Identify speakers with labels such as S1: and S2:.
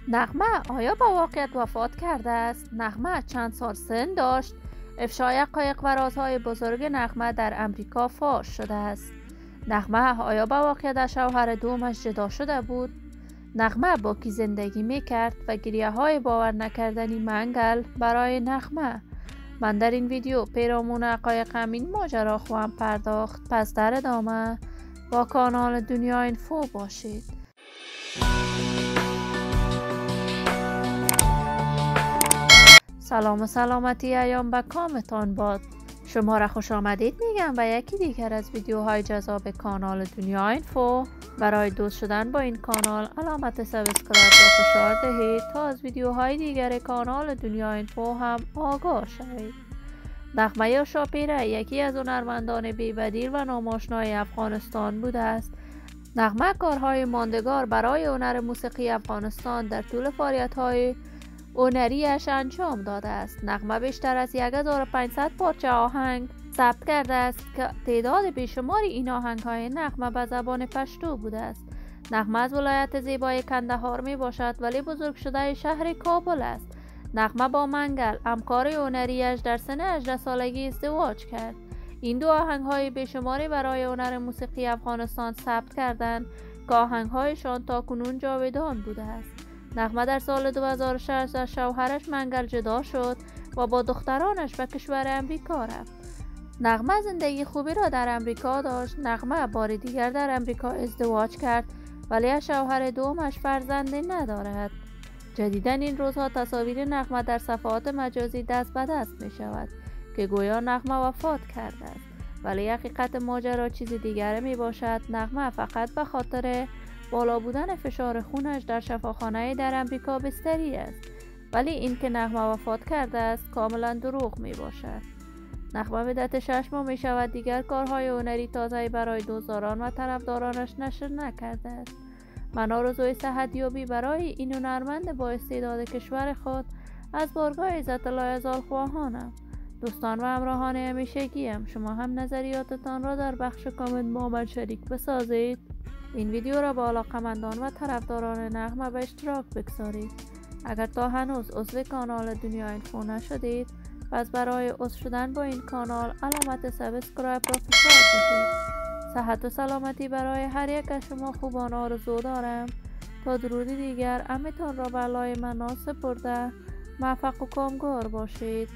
S1: نغمه آیا با واقعیت وفات کرده است؟ نغمه چند سال سن داشت؟ افشای حقایق و رازهای بزرگ نغمه در امریکا فاش شده است. نغمه آیا با واقعیت از شوهر دومش جدا شده بود؟ نغمه با کی زندگی میکرد و گریه های باور نکردنی منگل برای نغمه؟ من در این ویدیو پیرامون حقایق همین ماجرا خواهم پرداخت. پس در ادامه با کانال دنیا اینفو باشید. سلام و سلامتی ایام به کامتان باد. شما را خوش آمدید میگم و یکی دیگر از ویدیوهای جذاب کانال دنیا اینفو. برای دوست شدن با این کانال علامت سابسکرایب را فشار دهید تا از ویدیوهای دیگر کانال دنیا اینفو هم آگاه شوید. نغمه شاپیره یکی از هنرمندان بی‌بدیل و ناماشنای افغانستان بوده است. نغمه کارهای ماندگار برای هنر موسیقی افغانستان در طول فعالیت‌های هنری‌اش انجام داده است. نغمه بیشتر از 1500 پارچه آهنگ ثبت کرده است که تعداد بیشماری این آهنگ‌های نغمه به زبان پشتو بوده است. نغمه از ولایت زیبای کندهار می باشد ولی بزرگ شده شهر کابل است. نغمه با منگل همکار هنری‌اش در سن 18 سالگی ازدواج کرد. این دو آهنگ‌های بیشماری برای هنر موسیقی افغانستان ثبت کردند که آهنگ‌هایشان تاکنون جاودان بوده است. نغمه در سال 2006 از شوهرش منگل جدا شد و با دخترانش به کشور امریکا رفت. نغمه زندگی خوبی را در امریکا داشت. نغمه بار دیگر در امریکا ازدواج کرد ولی از شوهر دومش فرزندی ندارد. جدیداً این روزها تصاویر نغمه در صفحات مجازی دست به دست می شود که گویا نغمه وفات کرده است، ولی حقیقت ماجرا چیز دیگر می باشد. نغمه فقط به خاطر بالا بودن فشار خونش در شفاخانه در امریکا بستری است، ولی این که نغمه وفات کرده است کاملا دروغ می باشد. نغمه مدت 6 ماه می شود دیگر کارهای هنری تازه‌ای برای دوستداران و طرفدارانش نشر نکرده است. من آرزوی صحتیابی برای این هنرمند با استعداد کشور خود از بارگاه عزت الله زال خواهانم. دوستان و همراهان همیشگیم، شما هم نظریاتتان را در بخش کامنت با من شریک بسازید. این ویدیو را با علاقه‌مندان و طرفداران نغمه به اشتراک بگذارید. اگر تا هنوز عضو کانال دنیا اینفو نشدید، پس برای عضو شدن با این کانال علامت سابسکرایب را فشار دهید. صحت و سلامتی برای هر یک از شما خوبان آرزو دارم. تا درودی دیگر امیتان را به لای من سپرده موفق و کامگار باشید.